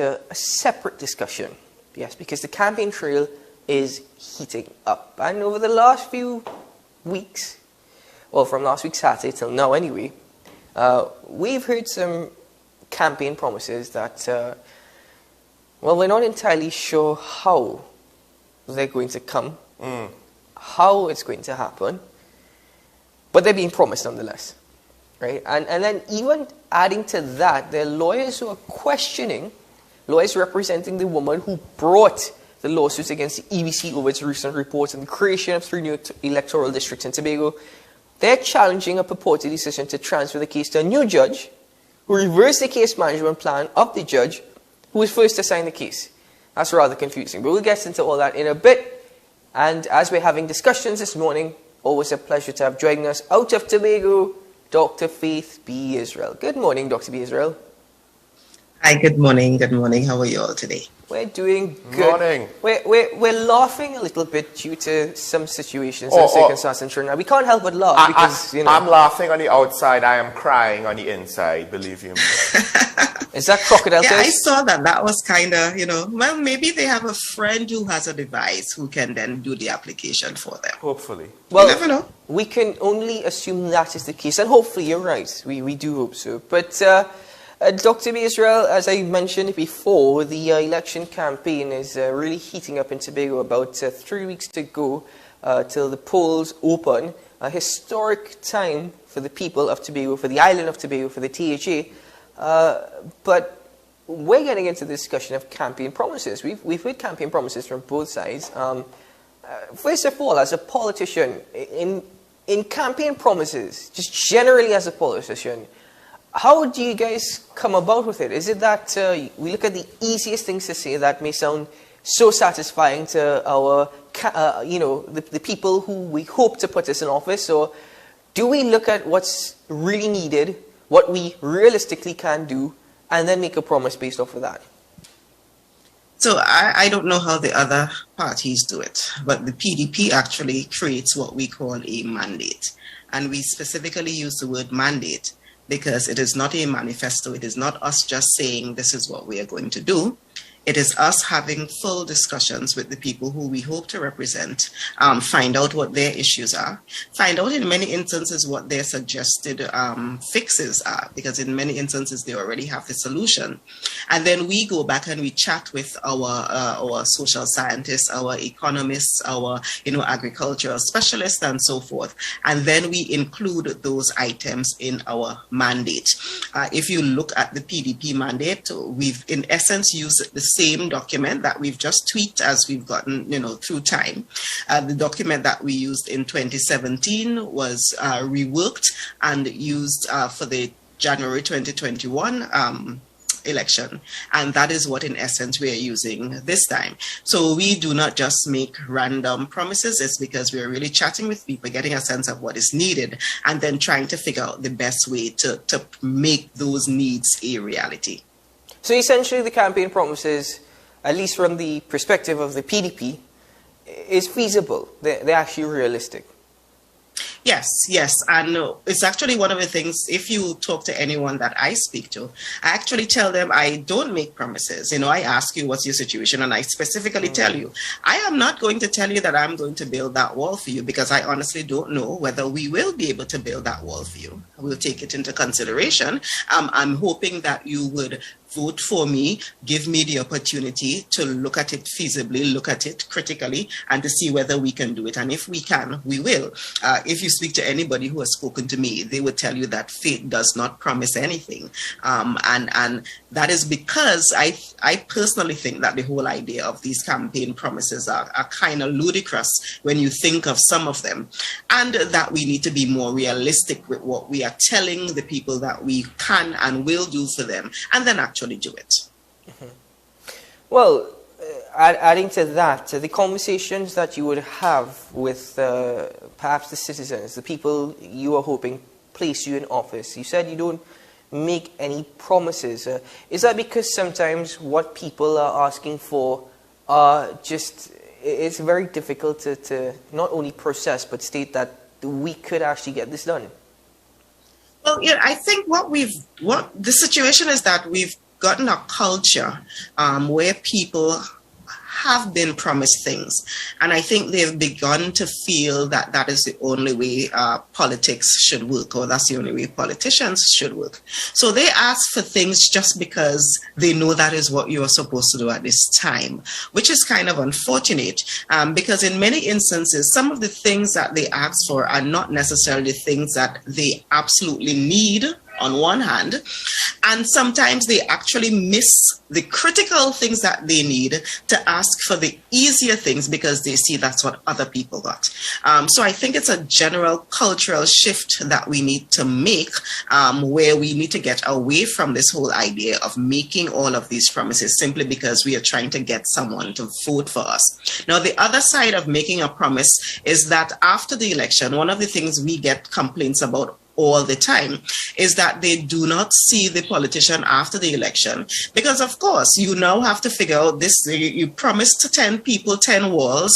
a separate discussion. Yes, because the campaign trail is heating up. And over the last few weeks, well, from last week Saturday till now anyway, we've heard some campaign promises that, well, we're not entirely sure how they're going to come, how it's going to happen, but they're being promised nonetheless. Right? And then even adding to that, there are lawyers who are questioning, lawyers representing the woman who brought the lawsuits against the EBC over its recent reports and the creation of 3 new electoral districts in Tobago. They're challenging a purported decision to transfer the case to a new judge who reversed the case management plan of the judge who was first assigned the case. That's rather confusing, but we'll get into all that in a bit. And as we're having discussions this morning, always a pleasure to have joining us out of Tobago, Dr. Faith B. Israel. Good morning, Dr. B. Israel. Hi, good morning. Good morning. How are you all today? We're doing good. Morning. We're laughing a little bit due to some situations and circumstances in Trinidad. We can't help but laugh because, you know. I'm laughing on the outside. I am crying on the inside, believe you me. Is that crocodile Yeah, taste? I saw that. That was kind of, well, maybe they have a friend who has a device who can then do the application for them. Hopefully. Well, you never know. We can only assume that is the case, and hopefully you're right. We do hope so. But Dr. B. Israel, as I mentioned before, the election campaign is really heating up in Tobago. About 3 weeks to go till the polls open. A historic time for the people of Tobago, for the island of Tobago, for the THA. But we're getting into the discussion of campaign promises. We've heard campaign promises from both sides. First of all, as a politician, in campaign promises, just generally as a politician, how do you guys come about with it? Is it that we look at the easiest things to say that may sound so satisfying to our, the people who we hope to put us in office? Or do we look at what's really needed, what we realistically can do, and then make a promise based off of that? So I don't know how the other parties do it, but the PDP actually creates what we call a mandate. And we specifically use the word mandate because it is not a manifesto. It is not us just saying this is what we are going to do. It is us having full discussions with the people who we hope to represent, find out what their issues are, find out in many instances what their suggested fixes are, because in many instances they already have the solution. And then we go back and we chat with our social scientists, our economists, our agricultural specialists and so forth. And then we include those items in our mandate. If you look at the PDP mandate, we've in essence used the same document that we've just tweaked as we've gotten, through time. The document that we used in 2017 was reworked and used for the January 2021 election. And that is what, in essence, we are using this time. So we do not just make random promises. It's because we are really chatting with people, getting a sense of what is needed, and then trying to figure out the best way to make those needs a reality. So essentially the campaign promises, at least from the perspective of the PDP, is feasible. They're actually realistic. Yes, and it's actually one of the things, if you talk to anyone that I speak to, I actually tell them I don't make promises. I ask you what's your situation, and I specifically tell you, I am not going to tell you that I'm going to build that wall for you, because I honestly don't know whether we will be able to build that wall for you. We'll take it into consideration. I'm hoping that you would vote for me, give me the opportunity to look at it feasibly, look at it critically, and to see whether we can do it. And if we can, we will. If you speak to anybody who has spoken to me, they would tell you that fate does not promise anything. And that is because I personally think that the whole idea of these campaign promises are kind of ludicrous when you think of some of them, and that we need to be more realistic with what we are telling the people that we can and will do for them, and then actually do it. Well, adding to that, the conversations that you would have with perhaps the citizens, the people you are hoping place you in office, you said you don't make any promises. Is that because sometimes what people are asking for are just, it's very difficult to not only process but state that we could actually get this done? Well, I think what the situation is that we've gotten a culture where people have been promised things, and I think they've begun to feel that that is the only way politics should work, or that's the only way politicians should work. So they ask for things just because they know that is what you're supposed to do at this time, which is kind of unfortunate, because in many instances, some of the things that they ask for are not necessarily things that they absolutely need on one hand, and sometimes they actually miss the critical things that they need to ask for the easier things because they see that's what other people got. So I think it's a general cultural shift that we need to make, where we need to get away from this whole idea of making all of these promises simply because we are trying to get someone to vote for us. Now, the other side of making a promise is that after the election, one of the things we get complaints about all the time is that they do not see the politician after the election, because of course you now have to figure out this, you promised 10 people 10 walls,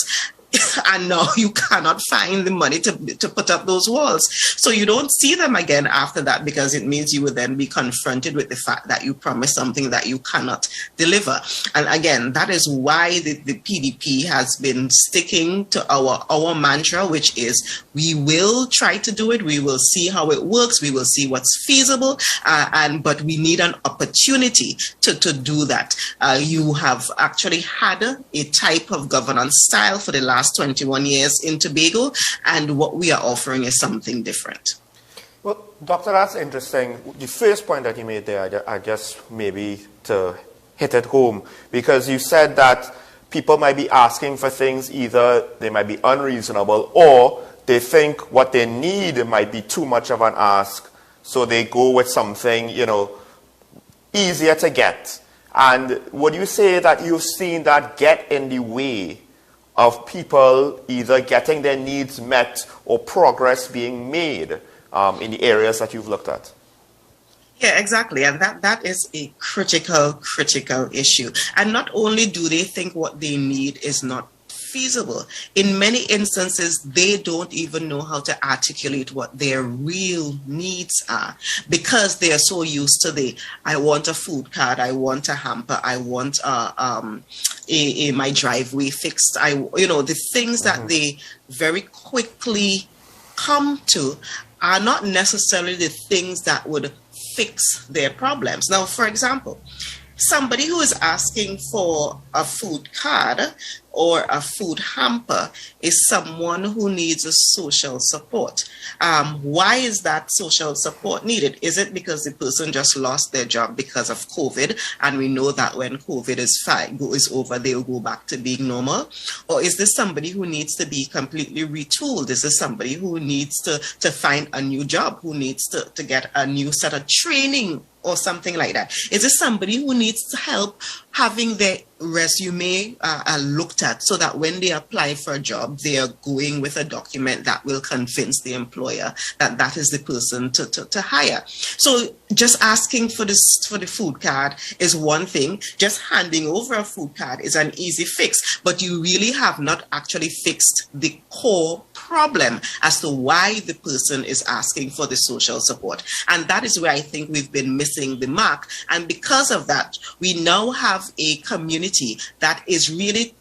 and now you cannot find the money to put up those walls. So you don't see them again after that, because it means you will then be confronted with the fact that you promised something that you cannot deliver. And again, that is why the PDP has been sticking to our mantra, which is we will try to do it, we will see how it works, we will see what's feasible, but we need an opportunity to do that. You have actually had a type of governance style for the last 21 years in Tobago, and what we are offering is something different. Well, Doctor, that's interesting. The first point that you made there, I just maybe to hit it home, because you said that people might be asking for things, either they might be unreasonable or they think what they need might be too much of an ask, so they go with something, you know, easier to get. And would you say that you've seen that get in the way of people either getting their needs met or progress being made in the areas that you've looked at? Yeah, exactly. And that is a critical issue. And not only do they think what they need is not feasible, in many instances, they don't even know how to articulate what their real needs are, because they are so used to I want a food card, I want a hamper, I want my driveway fixed. The things that they very quickly come to are not necessarily the things that would fix their problems. Now, for example, somebody who is asking for a food card or a food hamper is someone who needs a social support. Why is that social support needed? Is it because the person just lost their job because of COVID, and we know that when COVID is over, they'll go back to being normal? Or is this somebody who needs to be completely retooled? Is this somebody who needs to find a new job, who needs to get a new set of training or something like that? Is this somebody who needs help having their resume looked at, so that when they apply for a job, they are going with a document that will convince the employer that that is the person to hire? So just asking for the food card is one thing. Just handing over a food card is an easy fix, but you really have not actually fixed the core problem as to why the person is asking for the social support. And that is where I think we've been missing the mark. And because of that, we now have a community that is really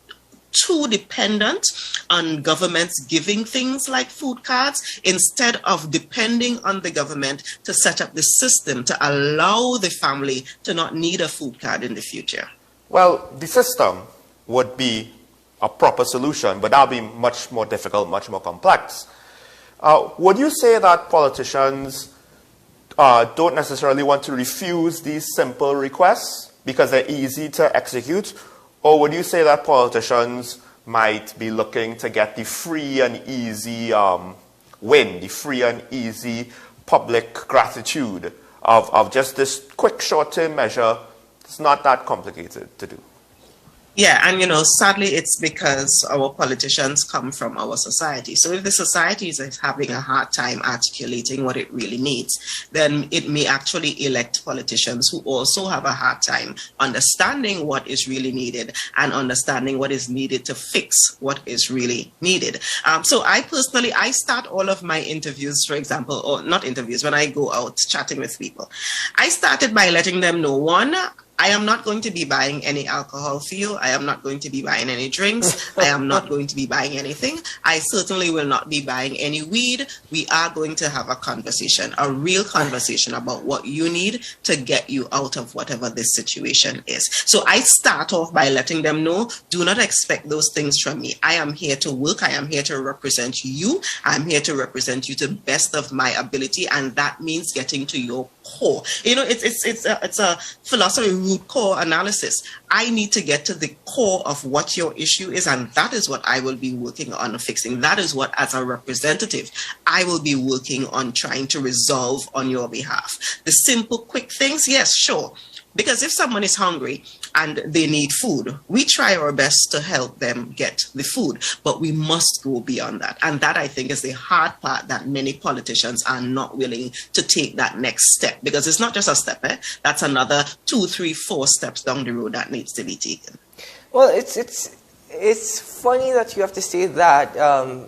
too dependent on governments giving things like food cards, instead of depending on the government to set up the system to allow the family to not need a food card in the future. Well, the system would be a proper solution, but that'll be much more difficult, much more complex. Would you say that politicians don't necessarily want to refuse these simple requests because they're easy to execute? Or would you say that politicians might be looking to get the free and easy win, the free and easy public gratitude of just this quick short-term measure? It's not that complicated to do. Yeah, and sadly, it's because our politicians come from our society. So if the society is having a hard time articulating what it really needs, then it may actually elect politicians who also have a hard time understanding what is really needed and understanding what is needed to fix what is really needed. So I start all of my interviews, for example, or not interviews, when I go out chatting with people, I started by letting them know, one, I am not going to be buying any alcohol for you. I am not going to be buying any drinks. I am not going to be buying anything. I certainly will not be buying any weed. We are going to have a conversation, a real conversation about what you need to get you out of whatever this situation is. So I start off by letting them know, do not expect those things from me. I am here to work. I am here to represent you. I'm here to represent you to the best of my ability. And that means getting to your core. You know, it's a philosophy root core analysis. I need to get to the core of what your issue is, and that is what I will be working on fixing. That is what, as a representative, I will be working on trying to resolve on your behalf. The simple, quick things, yes, sure. Because if someone is hungry and they need food, we try our best to help them get the food, but we must go beyond that. And that, I think, is the hard part, that many politicians are not willing to take that next step, because it's not just a step, that's another 2, 3, 4 steps down the road that needs to be taken. Well, it's funny that you have to say that.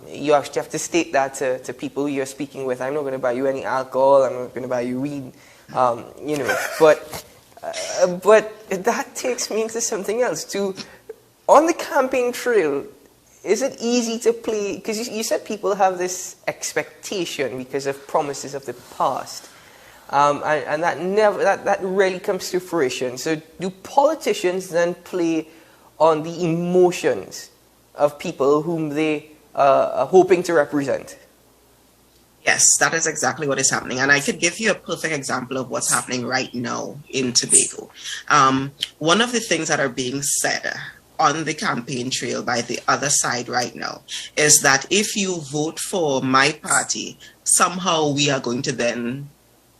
You actually have to state that to people you're speaking with. I'm not going to buy you any alcohol. I'm not going to buy you weed. You know, but that takes me into something else. On the campaign trail, is it easy to play? Because you said people have this expectation because of promises of the past, and that rarely comes to fruition. So do politicians then play on the emotions of people whom they are hoping to represent? Yes, that is exactly what is happening. And I could give you a perfect example of what's happening right now in Tobago. One of the things that are being said on the campaign trail by the other side right now is that if you vote for my party, somehow we are going to then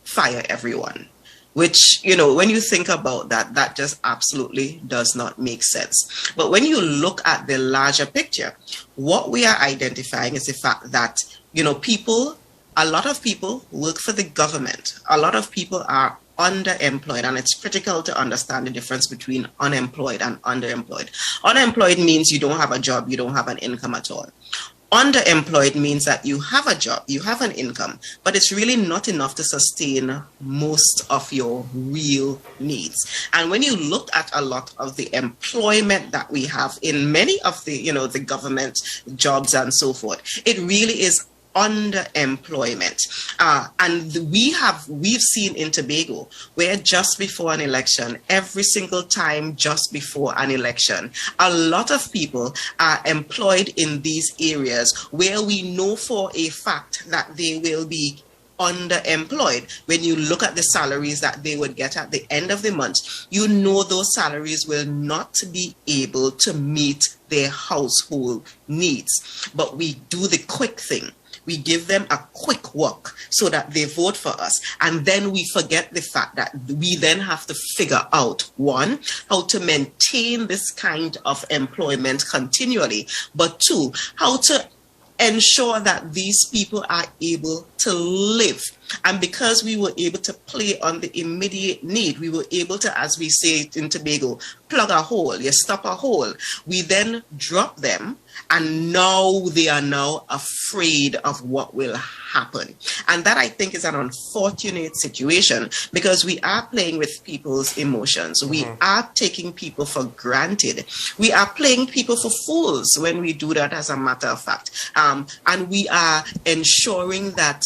fire everyone. Which, you know, when you think about that, that just absolutely does not make sense. But when you look at the larger picture, what we are identifying is the fact that, you know, a lot of people work for the government. A lot of people are underemployed, and it's critical to understand the difference between unemployed and underemployed. Unemployed means you don't have a job, you don't have an income at all. Underemployed means that you have a job, you have an income, but it's really not enough to sustain most of your real needs. And when you look at a lot of the employment that we have in many of the, you know, the government jobs and so forth, it really is underemployment. And we've seen in Tobago where just before an election, every single time just before an election, a lot of people are employed in these areas where we know for a fact that they will be underemployed. When you look at the salaries that they would get at the end of the month, you know those salaries will not be able to meet their household needs. But we do the quick thing. We give them a quick work so that they vote for us. And then we forget the fact that we then have to figure out, one, how to maintain this kind of employment continually, but two, how to ensure that these people are able to live. And because we were able to play on the immediate need, we were able to, as we say in Tobago, plug a hole, you stop a hole. We then drop them, and now they are now afraid of what will happen. And that, I think, is an unfortunate situation, because we are playing with people's emotions. We are taking people for granted. We are playing people for fools when we do that, as a matter of fact. And we are ensuring that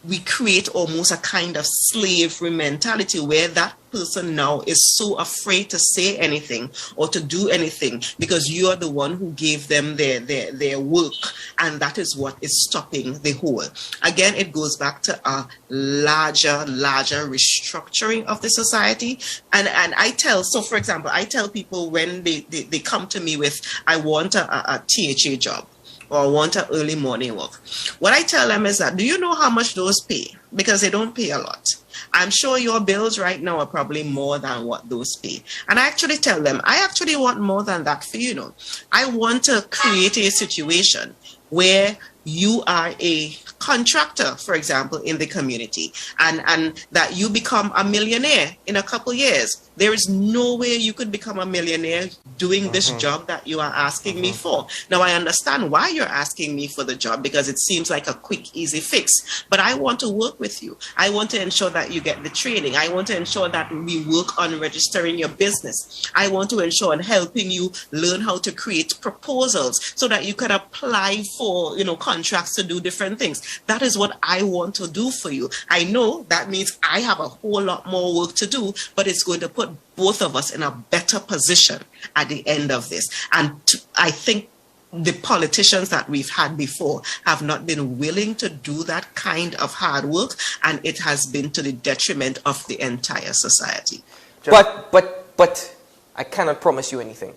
we create almost a kind of slavery mentality where that person now is so afraid to say anything or to do anything because you are the one who gave them their work, and that is what is stopping the whole. Again, it goes back to a larger restructuring of the society. And I tell, so for example, I tell people when they come to me with, I want a THA job, or want an early morning work. What I tell them is that, do you know how much those pay? Because they don't pay a lot. I'm sure your bills right now are probably more than what those pay. And I actually tell them, I actually want more than that for you. I want to create a situation where you are a contractor, for example, in the community, and that you become a millionaire in a couple years. There is no way you could become a millionaire doing this job that you are asking me for. Now, I understand why you're asking me for the job, because it seems like a quick, easy fix. But I want to work with you. I want to ensure that you get the training. I want to ensure that we work on registering your business. I want to ensure on helping you learn how to create proposals so that you can apply for, contracts to do different things. That is what I want to do for you. I know that means I have a whole lot more work to do, but it's going to put both of us in a better position at the end of this. And I think the politicians that we've had before have not been willing to do that kind of hard work, and it has been to the detriment of the entire society. But I cannot promise you anything.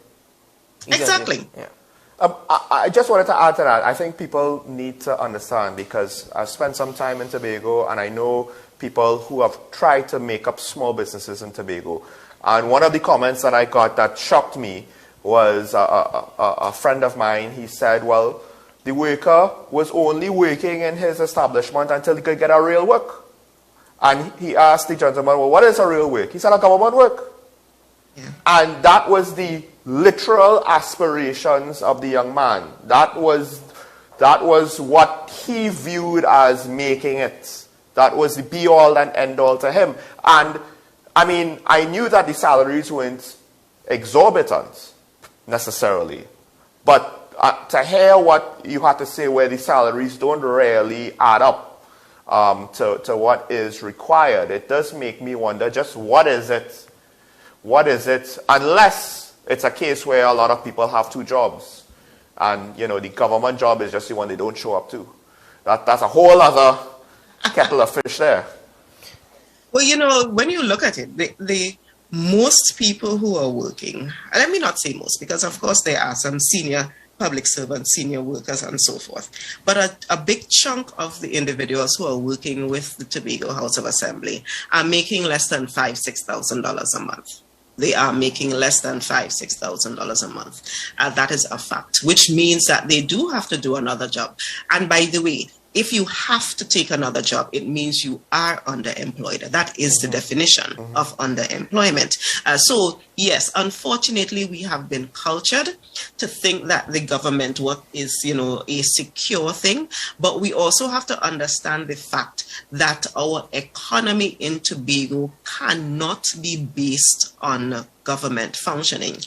Exactly. Yeah. I just wanted to add to that. I think people need to understand, because I've spent some time in Tobago, and I know people who have tried to make up small businesses in Tobago. And one of the comments that I got that shocked me was a friend of mine. He said, well, the worker was only working in his establishment until he could get a real work. And he asked the gentleman, well, what is a real work? He said, a government work. Yeah. And that was the literal aspirations of the young man. That was what he viewed as making it. That was the be-all and end-all to him. And, I mean, I knew that the salaries weren't exorbitant, necessarily. But to hear what you had to say, where the salaries don't really add up to what is required, it does make me wonder, just what is it? What is it? Unless it's a case where a lot of people have two jobs, and the government job is just the one they don't show up to. That's a whole other kettle of fish there. Well, when you look at it, the most people who are working, let me not say most, because of course there are some senior public servants, senior workers, and so forth. But a big chunk of the individuals who are working with the Tobago House of Assembly are making less than $5,000–6,000 a month. They are making less than $5,000–6,000 a month. That is a fact, which means that they do have to do another job. And by the way, if you have to take another job, it means you are underemployed. That is the definition of underemployment. So, yes, unfortunately, we have been cultured to think that the government work is, a secure thing. But we also have to understand the fact that our economy in Tobago cannot be based on government functioning.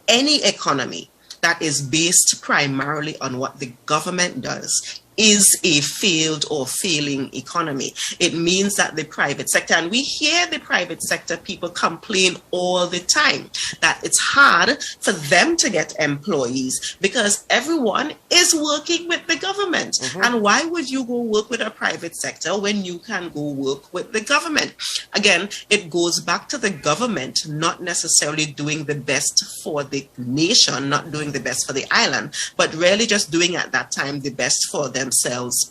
Any economy that is based primarily on what the government does is a failed or failing economy. It means that the private sector, and we hear the private sector people complain all the time that it's hard for them to get employees because everyone is working with the government. And why would you go work with a private sector when you can go work with the government? Again, it goes back to the government not necessarily doing the best for the nation, not doing the best for the island, but really just doing at that time the best for themselves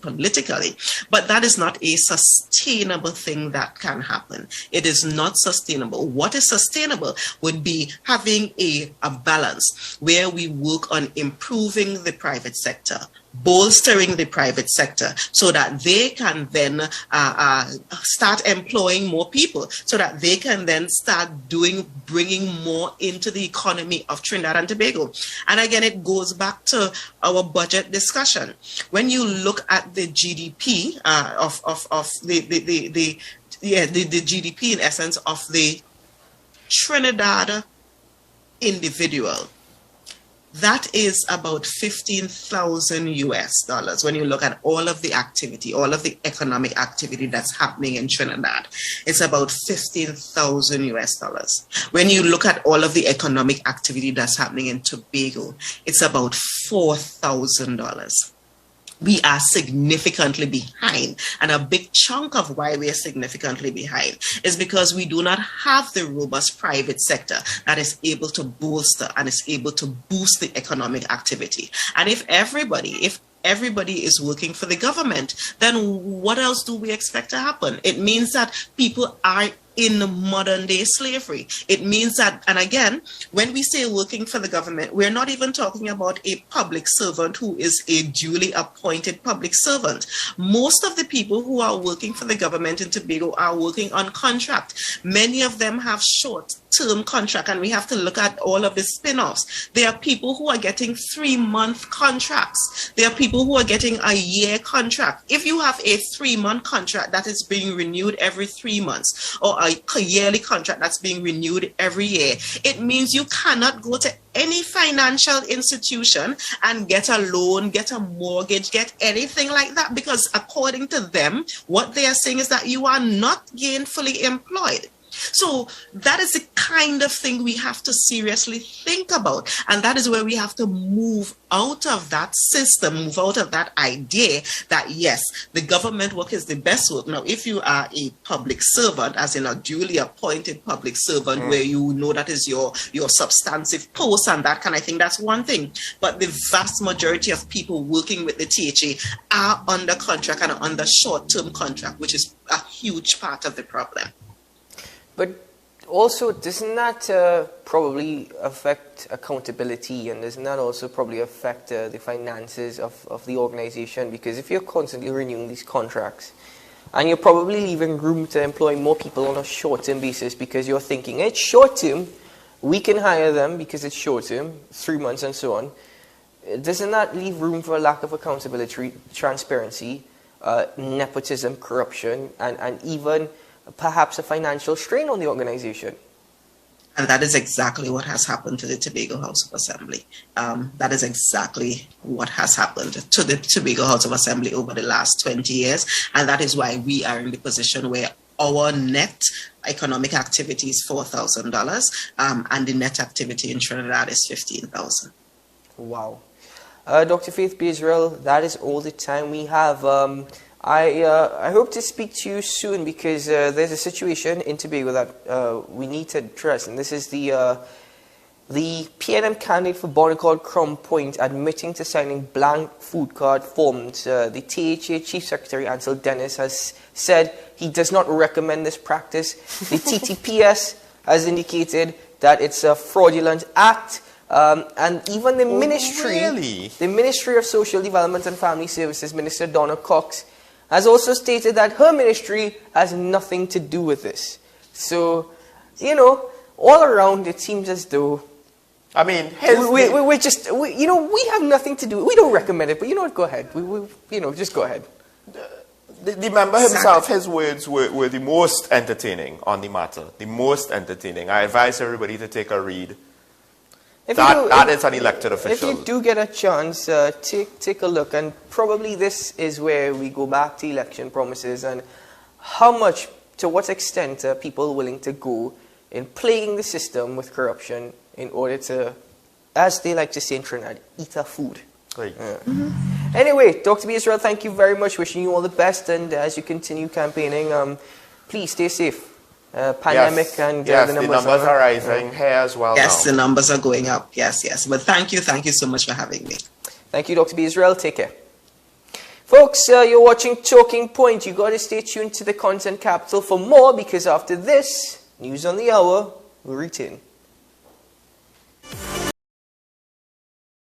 politically. But that is not a sustainable thing that can happen. It is not sustainable. What is sustainable would be having a balance where we work on improving the private sector, bolstering the private sector so that they can then start employing more people, so that they can then start bringing more into the economy of Trinidad and Tobago. And again, it goes back to our budget discussion. When you look at the GDP of the GDP in essence of the Trinidad individual, that is about $15,000 when you look at all of the activity, all of the economic activity that's happening in Trinidad. It's about $15,000. When you look at all of the economic activity that's happening in Tobago, it's about $4,000. We are significantly behind. And a big chunk of why we are significantly behind is because we do not have the robust private sector that is able to bolster and is able to boost the economic activity. And if everybody is working for the government, then what else do we expect to happen? It means that people are in modern day slavery. It means that, and again, when we say working for the government, we're not even talking about a public servant who is a duly appointed public servant. Most of the people who are working for the government in Tobago are working on contract. Many of them have short-term contract, and we have to look at all of the spin-offs. There are people who are getting 3-month contracts. There are people who are getting a year contract. If you have a 3-month contract that is being renewed every 3 months, or a yearly contract that's being renewed every year, it means you cannot go to any financial institution and get a loan, get a mortgage, get anything like that, because according to them, what they are saying is that you are not gainfully employed. So that is the kind of thing we have to seriously think about. And that is where we have to move out of that system, move out of that idea that, yes, the government work is the best work. Now, if you are a public servant, as in a duly appointed public servant, where you know that is your substantive post and that kind of thing, that's one thing. But the vast majority of people working with the THA are under contract and under short-term contract, which is a huge part of the problem. But also, doesn't that probably affect accountability, and doesn't that also probably affect the finances of the organization? Because if you're constantly renewing these contracts, and you're probably leaving room to employ more people on a short-term basis because you're thinking, it's short-term, we can hire them because it's short-term, 3 months and so on, doesn't that leave room for a lack of accountability, transparency, nepotism, corruption, and even perhaps a financial strain on the organization? And that is exactly what has happened to the Tobago House of Assembly. That is exactly what has happened to the Tobago House of Assembly over the last 20 years. And that is why we are in the position where our net economic activity is $4,000 and the net activity in Trinidad is $15,000. Wow. Dr. Faith Bezrel, that is all the time we have. I hope to speak to you soon, because there's a situation in Tobago that we need to address, and this is the PNM candidate for Bonaccord Crown Point admitting to signing blank food card forms. The THA Chief Secretary Ansel Dennis has said he does not recommend this practice. The TTPS has indicated that it's a fraudulent act. And even the the Ministry of Social Development and Family Services, Minister Donna Cox, has also stated that her ministry has nothing to do with this. So, you know, all around it seems as though, I mean, we have nothing to do. We don't recommend it, but you know what? Go ahead. Just go ahead. The member himself, his words were the most entertaining on the matter. The most entertaining. I advise everybody to take a read. That is an elected official. If you do get a chance, take a look. And probably this is where we go back to election promises and how much, to what extent are people willing to go in playing the system with corruption in order to, as they like to say in Trinidad, eat our food. Right. Anyway, Dr. Bezrel, thank you very much. Wishing you all the best. And as you continue campaigning, please stay safe. Pandemic, yes. And the numbers are rising here as well. Yes, now. The numbers are going up. Yes. But thank you so much for having me. Thank you, Dr. Bezrel. Take care. Folks, you're watching Talking Point. You got to stay tuned to the content capital for more, because after this, news on the hour will return.